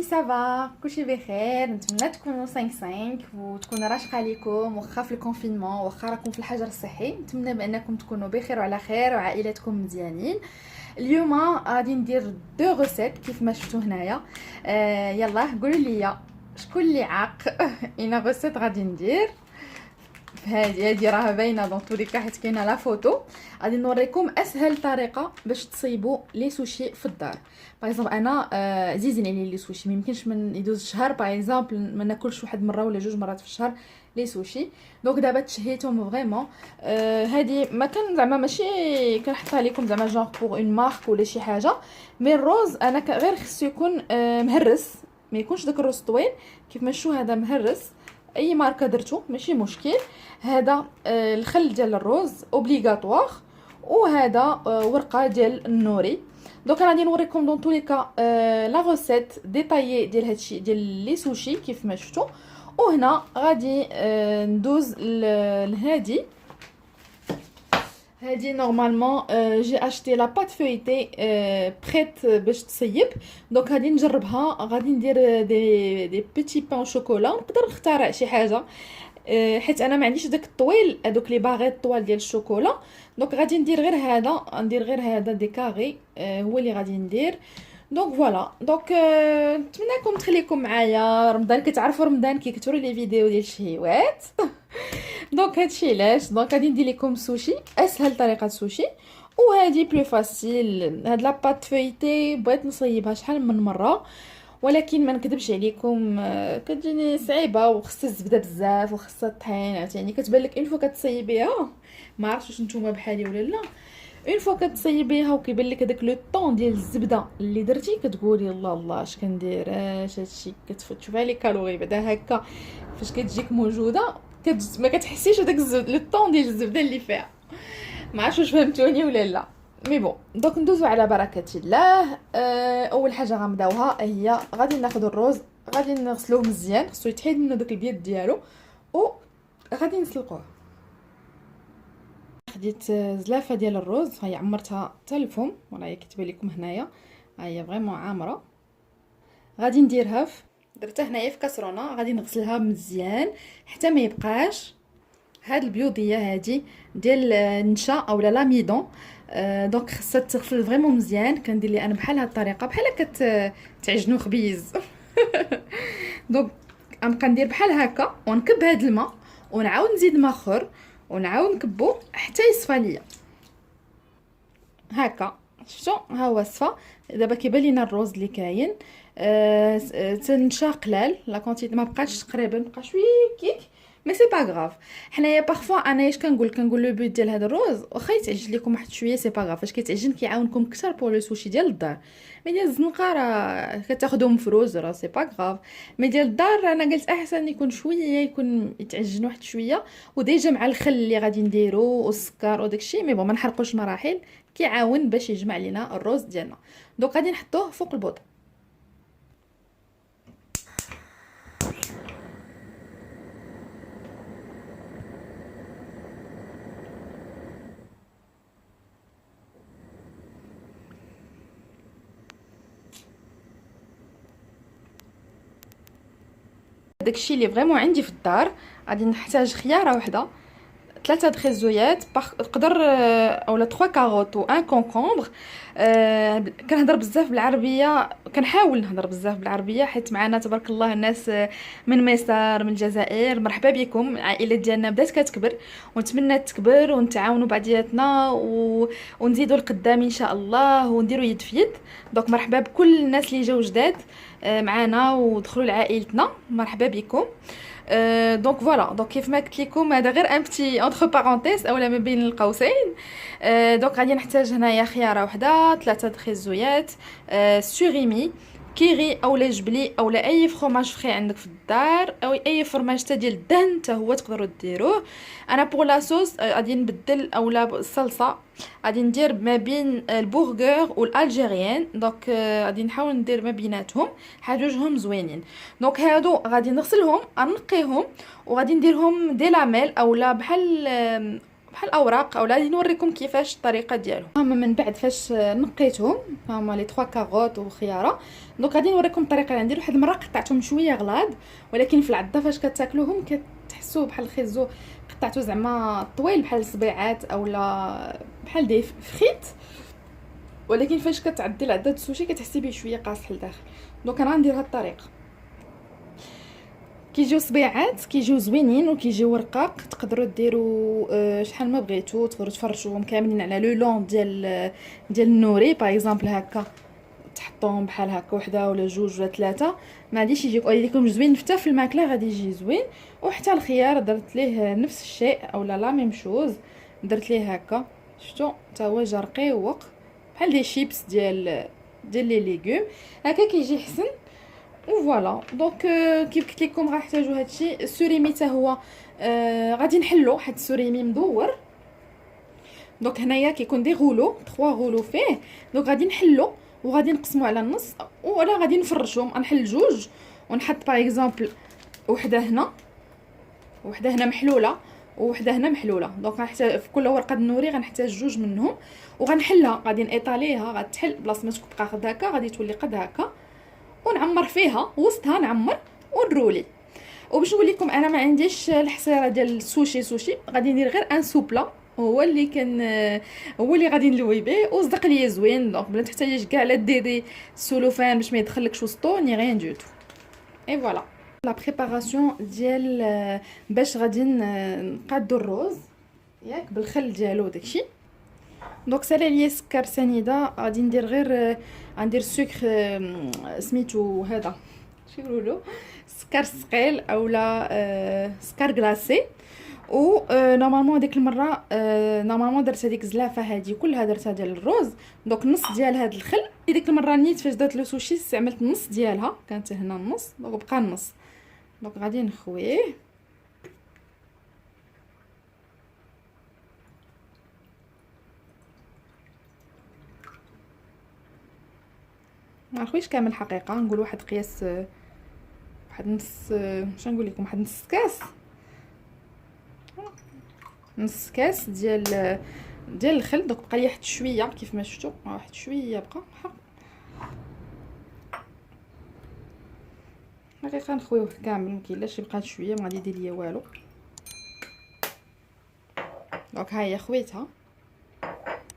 سافا كلشي بخير. نتمنى تكونوا 5 وتكون راشقه عليكم واخا في الكونفينمون واخا راكم في الحجر الصحي. نتمنى بانكم تكونوا بخير وعلى خير وعائلتكم مزيانين. اليوم غادي ندير دو غوسيت كيف ما شفتوا هنايا. يلا قولوا لي شكون اللي عاق اين غوسيت غادي ندير. هذه راه باينه دون طولي حيت كاينه لا فوتو. غادي نوريكم اسهل طريقه باش تصيبوا لي سوشي في الدار. باغ انا عزيزين عليا لي سوشي، ما يمكنش من يدوز شهر باغ ما ناكلش واحد مره ولا جوج مرات في الشهر لي سوشي. دونك دابا تشهيتهم فريمون. هذه ما كان زعما ماشي كنحطها لكم زعما جونغ بوغ اون مارك ولا شي حاجه، مي الروز انا غير خصو يكون مهرس، ما يكونش داك الروز طويل. كيف ما تشوفوا هذا مهرس، اي ماركه درتو ماشي مشكل. هذا الخل ديال الروز اوبليغاتوار، وهذا ورقه ديال النوري. دونك انا غادي نوريكم دون طولي كا لا غوسيت ديتايي ديال هادشي ديال لي سوشي كيف ما شفتوا. وهنا غادي ندوز لهادي. هادي نورمالمون جي اشتي لا بات فويتي بريت باش تصيب. دونك غادي نجربها، غادي ندير دي بيتي بان شوكولا، نقدر نخترع شي حاجه حيت انا ما عنديش داك الطويل، هذوك لي باغيت طوال ديال الشوكولا. دونك غادي ندير غير هذا دي كاري هو اللي غادي ندير. دونك فوالا. دونك نتمنىكم تخليكم معايا. رمضان كتعرفوا رمضان كيكثروا لي فيديو ديال الشهيوات. دونك هادشي علاش. دونك غادي ندير لكم سوشي، اسهل طريقه سوشي، وهذه بلو فاسيل. هاد لا بات فويتي بغيت نصيبها شحال من مره، ولكن ما نكذبش عليكم كتجيني صعيبه وخصها الزبده بزاف وخصها الطحين. عرفتي كتبان لك اون فوا كتصيبيها، ما عرفتش واش نتوما بحالي ولا لا. اون فوا كتصيبيها وكيبان لك هذاك لو طون ديال الزبده اللي درتي، كتقولي الله الله اش كندير اش هادشي. كتشوفها لي كالوري بعدا هكا فاش كتجيك موجوده ما كتحسيش هذاك لو طون ديال الزبده اللي فيها. ما عرفتش واش فهمتوني ولا لا. مي بون. دونك ندوزو على بركه الله. اول حاجه غنبداوها هي غادي ناخذ الروز، غادي نغسلوه مزيان، خصو يتحيد منه داك البيض ديالو وغادي نسلقوه. خديت زلافه ديال الروز، هي عمرتها حتى الفم، وراهي كتبان لكم هنايا هي فريمون عامره. غادي نديرها درتها هنايا في كاسرونه، غادي نغسلها مزيان حتى ما يبقاش هاد البيوضيه هادي ديال النشا اولا لاميدون. دونك خصها تغسل فريمون مزيان. كندير لي انا بحال هاد الطريقه، بحال كتعجنو خبيز. دونك غنبقى ندير بحال هكا ونكب هاد الماء ونعاود نزيد ما اخر ونعاود نكبو حتى يصفى ليا هكا. شفتوا ها هو صفى. دابا كيبان لينا الروز اللي كاين تنشا قلال لا كونتيتي، ما بقاش تقريبا، بقى شويه كيك، مي سي با غراف. حنايا بارفوا انا اش كنقول لو بوت ديال هذا الروز واخا يتعجن لكم واحد شويه سي با غراف، فاش كيتعجن كيعاونكم اكثر بور لو سوشي ديال الدار. مي ديال الزنقه راه كتاخذو مفروز راه سي با غراف. مي ديال الدار انا قلت احسن يكون شويه، يكون يتعجن واحد شويه، وديجا مع الخل اللي غادي نديرو والسكر وداكشي. مي بون ما نحرقوش المراحل، كيعاون باش يجمع لينا الروز ديالنا. دونك غادي نحطوه فوق البوط. داكشي اللي فريمون عندي في الدار. غادي نحتاج خياره وحده، 3 خيزويات، تقدر اولا 3 كاروت و 1 كونكومبر. كنهضر بزاف بالعربيه، كنحاول نهضر بزاف بالعربيه حيت معنا تبارك الله الناس من مصر من الجزائر. مرحبا بكم. العائله ديالنا بدات كتكبر ونتمنى تكبر ونتعاونوا بعضياتنا ونزيدوا القدام ان شاء الله ونديروا يد في يد. دونك مرحبا بكل الناس اللي جاو جداد معنا ودخلوا لعائلتنا، مرحبا بكم. دونك فوالا. دونك كيف ما قلت لكم هذا غير ان بتي اونتر بارونتيز اولا ما بين القوسين. دونك غادي نحتاج هنايا خياره وحده، 3 خيزويات، سوريمي، كيري اولا جبلي اولا اي فروماج فري عندك في الدار، او اي فروماج حتى ديال الدهن حتى هو تقدروا ديروه. انا بور لا صوص غادي نبدل اولا الصلصه، غادي ندير ما بين البرغر والالجيريان. دونك غادي نحاول ندير ما بيناتهم حاجوجهم زوينين. دونك هادو غادي نغسلهم نقيهم وغادي نديرهم دي لاميل اولا بحال بحال الاوراق. اولا غادي نوريكم كيفاش الطريقه ديالهم. هما من بعد فاش نقيتهم هما لي 3 كاروت وخياره. دونك غادي نوريكم الطريقه اللي ندير. واحد المره قطعتهم شويه غلاظ، ولكن في العضه فاش كتاكلوهم كتحسوه بحال الخيزو قطعته زعما طويل بحال الصبيعات اولا بحال دي فخيت، ولكن فاش كتعدي العضه السوشي كتحسي به شويه قاصح لداخل. دونك انا غندير هاد الطريقه. كيجيو صبيعات كيجيو زوينين وكيجيو رقاق. تقدروا ديروا شحال ما بغيتو، تقدروا تفرشوهم كاملين على لو لون ديال النوري باغ اكزومبل هكا، تحطوهم بحال هكا وحده ولا جوج ولا ثلاثه، ما غاديش يجيكم زوين حتى في الماكله غادي يجي زوين. وحتى الخيار درت ليه نفس الشيء اولا لا ميم شوز، درت ليه هكا شفتوا حتى هو جا رقيق بحال دي شيبس ديال لي ليغوم هكا كيجي حسن. وفوالا دونك كيف قلت لكم غنحتاجوا هادشي. السوريمي حتى هو غادي نحلو حيت السوريمي مدور. دونك هنايا كيكون دي غولو 3 غولو فيه. دونك غادي نحلو وغادي نقسمو على النص، ولا غادي نفرشهم. نحل جوج ونحط باغ اكزومبل وحده هنا وحده هنا محلوله وحده هنا محلوله. دونك غنحتاج في كل ورقه النوري غنحتاج جوج منهم وغنحلها. غادي نايطاليها غتحل بلاصه ما تبقى قد هكا، غادي تولي قد هكا ونعمر فيها وسطها نعمر ونرولي. وباش نقول لكم انا ما عنديش الحصيره ديال السوشي غادي ندير غير ان سوبلا هو اللي كان هو اللي غادي نلوي به وصدق ليا زوين. دونك بلا تحتاجيش كاع لا ديري السولوفان باش ما يدخلكش وسطو ني غيان دو تو. اي فوالا لا بريباراسيون ديال باش غادي نقادو الروز ياك بالخل ديالو داكشي. دونك سالي ليا سكر سنيده غادي ندير غير غندير السكر سميتو هذا شي يقولوا سكر ثقيل اولا سكر كلاصي. و نورمالمون ديك المره نورمالمون درت هذيك الزلافه هذه كلها درتها ديال الروز. دونك نص ديال هذا الخل ديك المره نيت فاش درت لو سوشي استعملت النص ديالها، كانت هنا النص دونك بقى النص. دونك غادي نخويه ما نخويش كامل الحقيقه، نقول واحد قياس واحد نص واش نقول لكم واحد نص كاس ديال الخل. دوك بقى لي واحد شويه كيف ما شفتوا واحد شويه بقى حقيقه نخويوه كامل مكاينلاش يبقى شويه ما غادي يدير ليا والو. دونك ها هي خويتها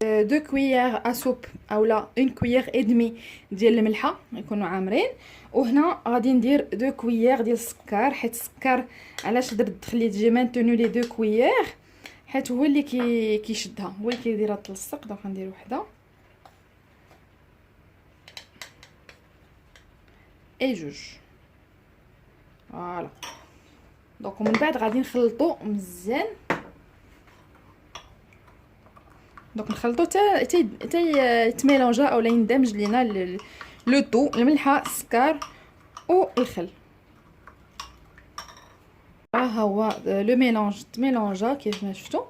2 كويير اسوب اولا 1 كويير اي دمي ديال الملحه يكونوا عامرين. وهنا غادي ندير 2 كويير ديال السكر حيت السكر علاش درت خليت جي مانتونو لي 2 كويير حيت هو اللي كيشدها هو اللي كيديرها تلصق. دونك غندير وحده اي جوج فوالا. دونك ومن بعد غادي نخلطو مزيان. دونك نخلطو حتى يتميلونجا اولا يندمج لينا لو طو الملحه السكر والخل. ها هو لو ميلونج تميلونجا كيف ما شفتوا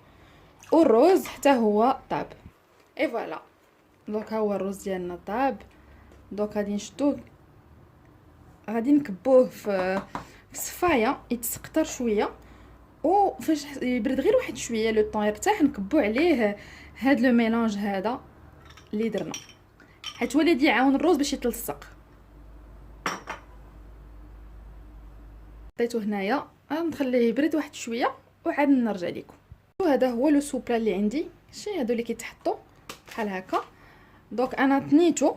والروز حتى هو طاب. اي فوالا دونك ها هو الروز ديالنا طاب. دونك غادي نشدوه غادي نكبوه في الصفايه يتسقطر شويه وفاش يبرد غير واحد شويه لو طون يرتاح نكبو عليه هاد لو ميلونج هذا اللي درنا حيت هو اللي يعاون الروز باش يتلصق. حطيته هنايا غنخليه يبرد واحد شويه وعاد نرجع لكم. وهذا هو لو سوبلا اللي عندي شي هادو اللي كيتحطوا بحال هكا. دونك انا تنيتو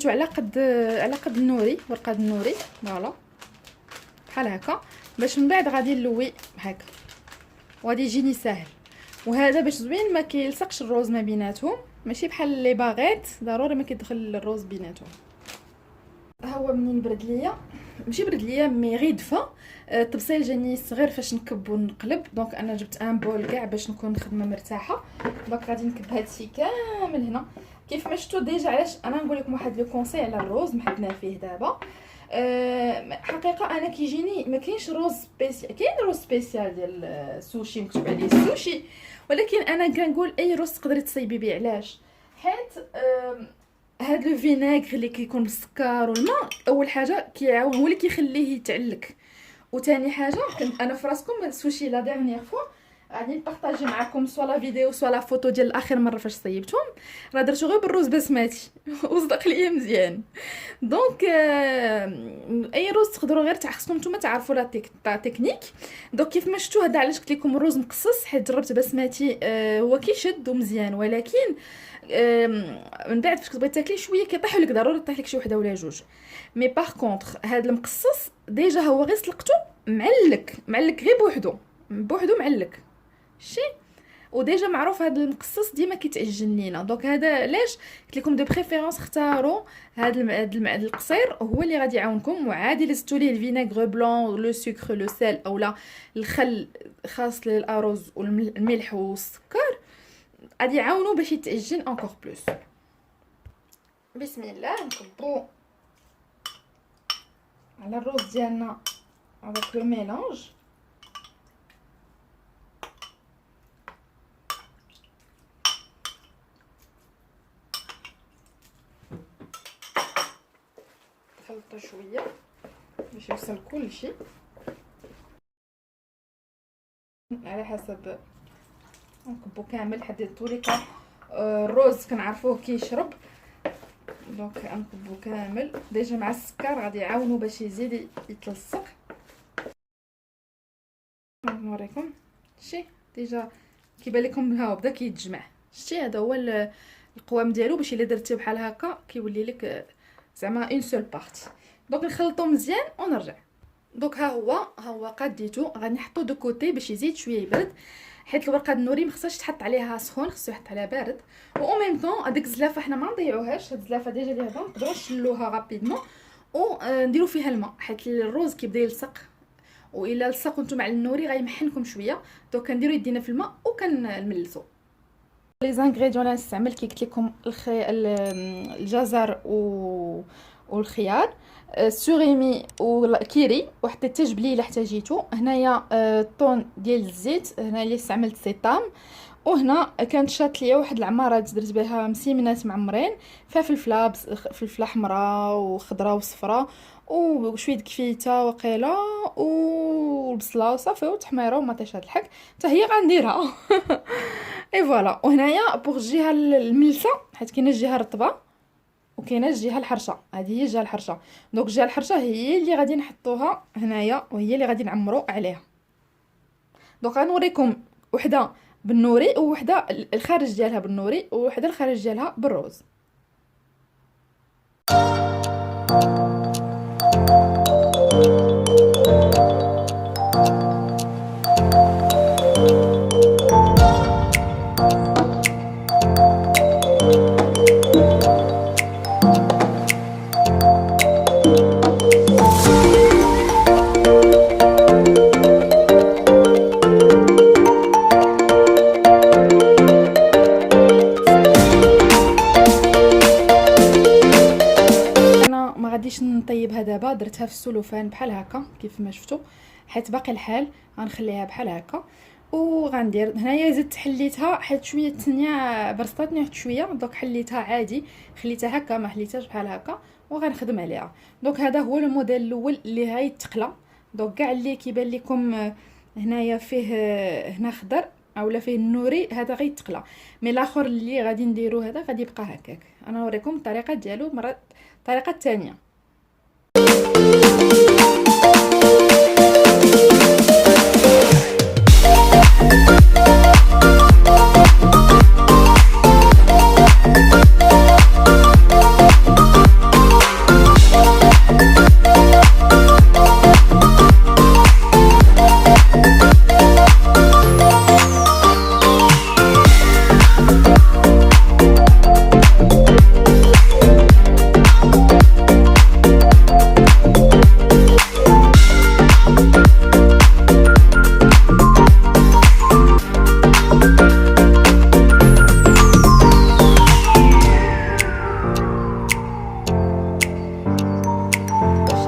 على قد النوري ورقه النوري فوالا بحال هكا باش من بعد غادي نلوي هكا وغادي يجيني ساهل. وهذا باش زوين ما كيلصقش الروز ما بيناتهم ماشي بحال لي باغيت ضروري ما كيدخل الروز بيناتهم. ها هو منين برد ليا ماشي برد ليا مي غير دفى الطبسيل جاني صغير فاش نكب ونقلب. دونك انا جبت ان بول كاع باش نكون خدمه مرتاحه. دونك غادي نكب هادشي كامل هنا كيف ما شفتوا ديجا. علاش انا نقول لكم واحد لو كونساي على الروز محدنا فيه دابا حقيقه انا كيجيني ما كاينش روز سبيسيال. كاين روز سبيسيال ديال السوشي مكتوب عليه السوشي ولكن انا كنقول اي روز تقدري تصايبي به. علاش حيت هاد لو فينيغر اللي كيكون بالسكر والماء اول حاجه كيعاون هو اللي كيخليه يتعلك. وثاني حاجه كنت انا في راسكم السوشي لا ديرنيير فوا غادي نبارطاجي معكم سوا لا فيديو سوا لا فوتو ديال اخر مره فاش صيبتهم. راه درتو غير بالروز بسماتي وصدق ليا مزيان. دونك اي روز تقدروا غير خصكم نتوما تعرفوا لا تكنيك. دونك كيف ما شفتوا هذا علاش قلت لكم الروز مقصص، حيت جربت بسماتي هو كيشد ومزيان، ولكن من بعد فاش كتبغي تاكلي شويه كيطيحوا لك، ضروري طيح لك شي وحده ولا جوج. مي باغ كونطخ هذا المقصص ديجا هو غير سلقته معلك غير بوحدو معلك شي. وديجا معروف هذا المقصص ديما كيتعجن لينا. دونك هذا علاش قلت لكم دو بريفيرونس اختاروا هذا القصير، هو اللي غادي يعاونكم. وعادي لزتوا ليه الفينيغر بلون، لو سكر، لو سيل، اولا الخل خاص للارز والملح والسكر، غادي يعاونوا باش يتعجن انكور بلوس. بسم الله نكبو على الروز ديالنا avec le mélange. نخلطو شويه باش يوصل كلشي على حسب. نكبو كامل حتى طوليكا. الروز كنعرفوه كيشرب، دونك نكبو كامل ديجا مع السكر غادي يعاونو باش يزيد يتلصق. نوريكم شتي ديجا كيبان لكم ها بدا كيتجمع. شتي هذا هو القوام ديالو، باش الا درتيه بحال هكا كيولي لك زعما اون سول بارتي. دونك نخلطو مزيان ونرجع. دونك ها هو قاديتو، غادي نحطو دو كوتي باش يزيد شويه يبرد، حيت الورقه النوري ما خصهاش تحط عليها سخون، خصو يحط عليها بارد. و ميم طون هذيك الزلافه حنا ما نضيعوهاش، هاد الزلافه ديجا اللي هضا نقدروا نشلوها رابيدمون ونديروا فيها الماء، حيت الروز كيبدا يلصق، والا لصق نتوما على النوري غيمحنكم شويه. دونك كنديروا يدينا في الماء وكنملسو. لي زانغريديون اللي نستعمل كي قلت لكم الجزر والخيار، السوريمي والكيري، وحطيت حتى جبليله احتاجيتو. هنايا طون ديال الزيت، هنا اللي استعملت سيتام. وهنا كانت شات ليا واحد العماره درت بها مسيمنات معمرين، فلفل فلابس، فلفله حمراء وخضراء وصفراء، وشويه كفيته وقيله والبصله وصافي وتحميره ومطيشه الحك حتى هي غنديرها. اي فوالا. وهنايا بوغ الجهه الملسه، حيت كاينه الجهه الرطبه وكاينه الجهه الحرشه، هذه هي الجهه الحرشه. دونك الجهه الحرشه هي اللي غادي نحطوها هنايا، وهي اللي غادي نعمرو عليها. دونك غنوريكم وحده بالنوري ووحده الخارج ديالها بالنوري ووحده الخارج ديالها بالروز. غاديش نطيبها دابا، درتها في السلوفان بحال هكا كيف ما شفتوا، حيت باقي الحال غنخليها بحال هكا. وغندير هنايا زدت حليتها حيت شويه الثانيه برصتني واحد شويه، دونك حليتها عادي، خليتها هكا ما حليتهاش بحال هكا وغنخدم عليها. دونك هذا هو الموديل الاول اللي هاي التقله. دونك كاع اللي كيبان لكم هنايا فيه هنا خضر اولا فيه النوري، هذا غير التقله. مي الاخر اللي غادي نديرو هذا غادي يبقى هكاك. انا نوريكم الطريقه ديالو مره، الطريقه الثانيه.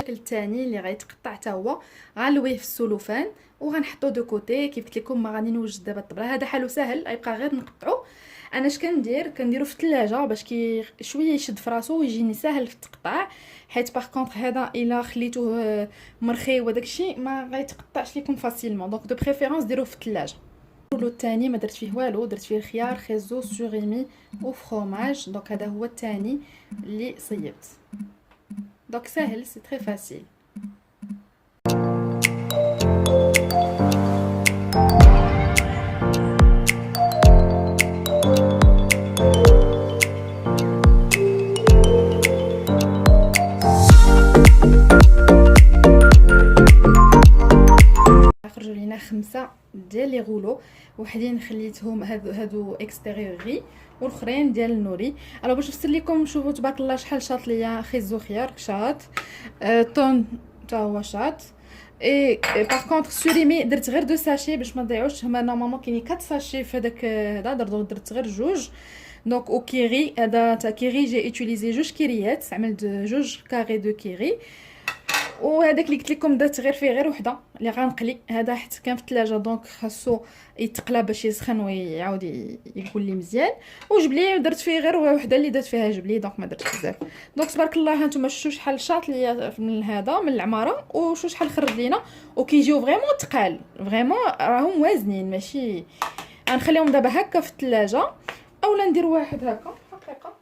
الثاني اللي غيتقطع حتى هو غنلويه في السلوفان وغنحطو دو كوتي. كيف قلت لكم ما غادي نوجد دابا الطبله، هذا حلو ساهل، غيبقى غير نقطعو. انا اش كنديرو في الثلاجه باش شويه يشد في راسو ويجيني ساهل في التقطاع، حيت باغ كونطخ هذا الا خليتوه مرخي وداكشي ما غيتقطعش لكم فاسيلمون. دونك دو بريفيرونس ديروه في الثلاجه. الرولو الثاني ما درت فيه والو، درت فيه الخيار خيزو سوريمي وفرomage. دونك هذا هو الثاني اللي صيبت. دونك ساهل، سي تري فاسيل. خرجوا لينا 5 ديال لي غولو، وحدين خليتهم هادو اكستيريوري والاخرين ديال النوري. الو باش نفسر لكم، شوفوا تبارك الله شحال شاط ليا خيزو خيار شاط، طون تا هو شاط. اي باغ كونطخ سوريمي درت غير 2 ساشي باش ما نضيعوش. هما نورمالمون كاينين 4 ساشي في هذاك هذا، درت غير 2. دونك او كيري هذا تاع كيري جي اوتيليزي 2 كيريات، عملت 2 كاري دو كيري. وهذاك اللي قلت لكم درت غير فيه غير وحده اللي غنقلي. هذا حيت كان في الثلاجه دونك خاصو يتقلى باش يسخن ويعاود يقول لي مزيان. وجبلي درت فيه غير وحده اللي درت فيها جبلي، دونك ما درت بزاف. دونك تبارك الله هانتوما شفتوا شحال شاط ليا من هذا من العماره، وشو شحال خرج لينا، وكيجيو فريمون تقال، فريمون راهم وازنين ماشي. غنخليهم دابا هكا في الثلاجه، اولا ندير واحد هكا حقيقه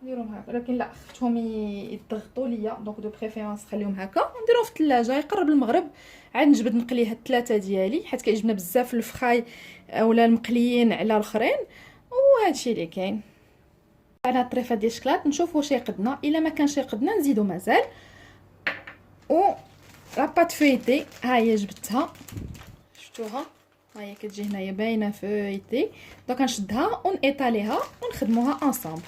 نديرهم هكا، لكن لا خفتهم يضغطوا ليا، دونك دو بريفيرونس خليهم هكا نديرهم في الثلاجه. يقرب المغرب عاد نجبد نقلي هاد 3 ديالي، حيت كيعجبنا بزاف الفخاي اولا المقليين على الاخرين. وهادشي اللي كاين على هاد الطريفه ديال الشكلاط. نشوف واش يقدنا، الا ما كانش يقدنا نزيدو مازال. و لا بات فويتي ها هي جبدتها، شفتوها ها هي كتجي هنايا باينه فويتي. دونك نشدها ونيطاليها ونخدموها انصامبل.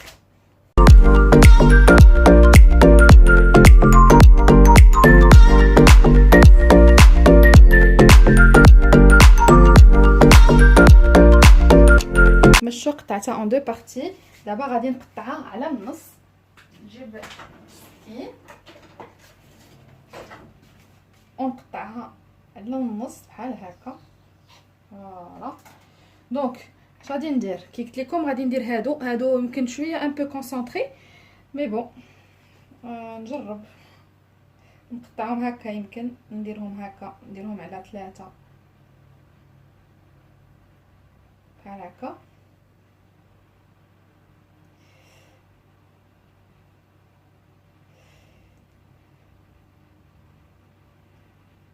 مشو قطعتها اون 2 بارتي. دابا غادي نقطعها على النص. نجيب سكين ونقطعها على النص بحال هكا. فوالا. دونك اش غادي ندير؟ كي قلت لكم غادي ندير هادو يمكن شويه ان بو كونسونطري، مي بون نجرب نقطعهم هكا. يمكن نديرهم هكا، نديرهم على 3 بحال هكا.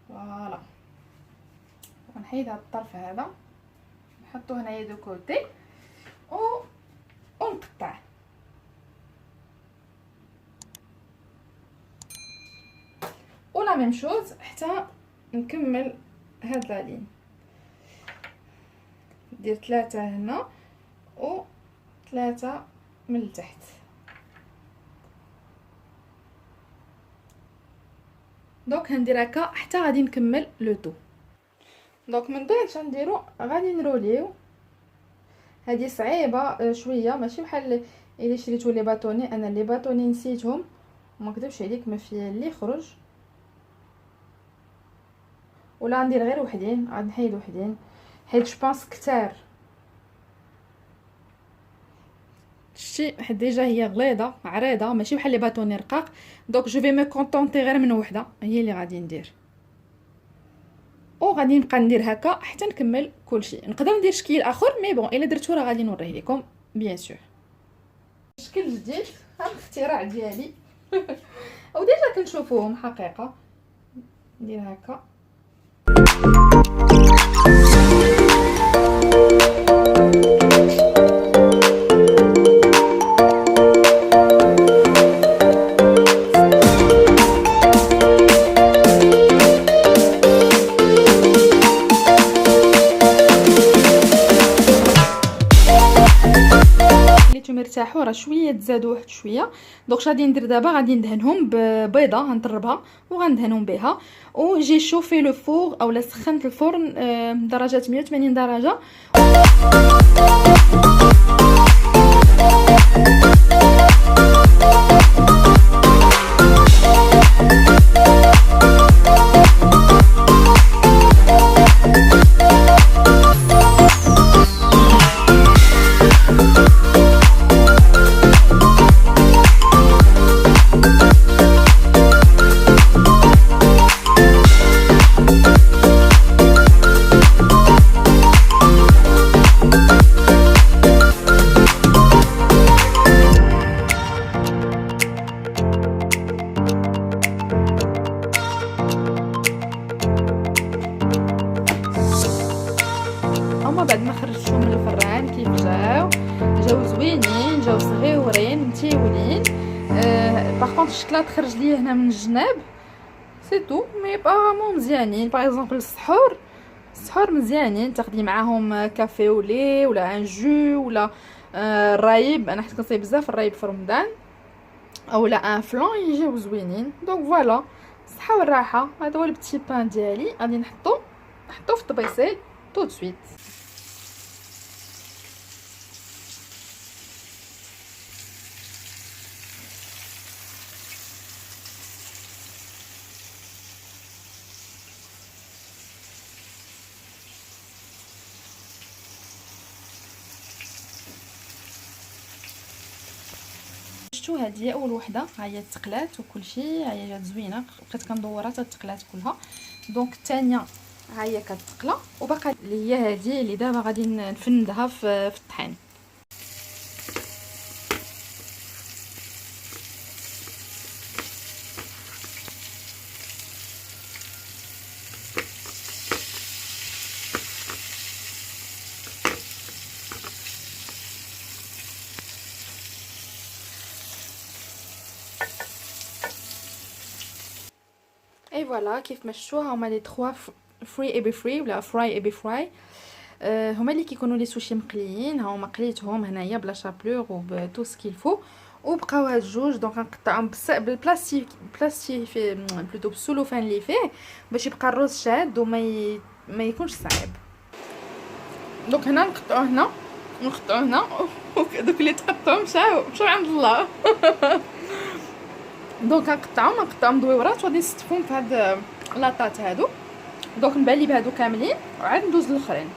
فوالا. ونحيد هاد الطرف هذا نحطو هنايا دو كوتي ونقطع. ولا ميم شوز حتى نكمل هاد لالين. ندير 3 هنا و 3 من التحت. دونك هندير هكا حتى غادي نكمل لو طو. دونك من بعد شنديرو غادي نروليو. هذه صعيبه شويه، ماشي بحال الا شريتو لي باطوني. انا لي باطوني نسيتهم ما نكذبش عليك، ما فيا اللي خرج. ولا ندير غير وحدين، عاد نحيد وحدين حيت جو بونس كتار. شتي حيت ديجا هي غليظه عريضه ماشي بحال لي باطوني رقاق. دونك جو في مي كونطونتي غير من وحده هي اللي غادي ندير. وغادي نبقى ندير هكا حتى نكمل كلشي. نقدر ندير شكل اخر مي بون الا درتو راه غادي نوريه لكم بيان سور. شكل جديد الاختراع ديالي وديجا كنشوفوهم حقيقه. ندير هكا مرتاحوا. راه شويه تزادوا واحد شويه. دونك غادي ندير دابا غادي ندهنهم ببيضه غنطربها وغندهنهم بها. وجي شوفي لو فور اولا سخنت الفرن درجه 180 درجه. الشكلاط خرج ليا هنا من الجناب سي تو. مي ابارامون مزيانين. باغ اكزومبل السحور مزيانين تاخدي معاهم كافي ولي ولا ان جو ولا الرايب. انا حيت كنصايب بزاف الرايب في رمضان اولا ان فلان يجيو زوينين. دونك فوالا الصحه والراحه. هذا هو البتي بان ديالي غادي نحطو في الطبيسيل تو دو سويت. شفتو هذه هي اول وحده، ها هي تقلات وكلشي، ها هي جات زوينه بقيت كندورها حتى تقلات كلها. دونك الثانيه ها هي كتقلى وباقا اللي هي هذه اللي دابا غادي نفندها في الطحين. اي فوالا كيف ما شفتوها هما لي 3 فري اي بي فري ولا فراي اي بي فراي. هما اللي كيكونوا لي سوشي مقليين. ها هما قليتهم هنايا بلا شابلور وبتو سكيل فو وبقاو هاد جوج. دونك غنقطعهم بالبلاستيك في بلوتو بالسلوفان اللي فيه باش يبقى الروز شاد ما يكونش صعيب. دونك هنا نقطعو هنا ونقطعو هنا دوك اللي تقطعوا مشاو عند الله. دونك غنقطعهم دويورات وغادي نستفهم في هاد لاطات هادو. دونك نبالي بهادو كاملين وعاد ندوز للاخرين.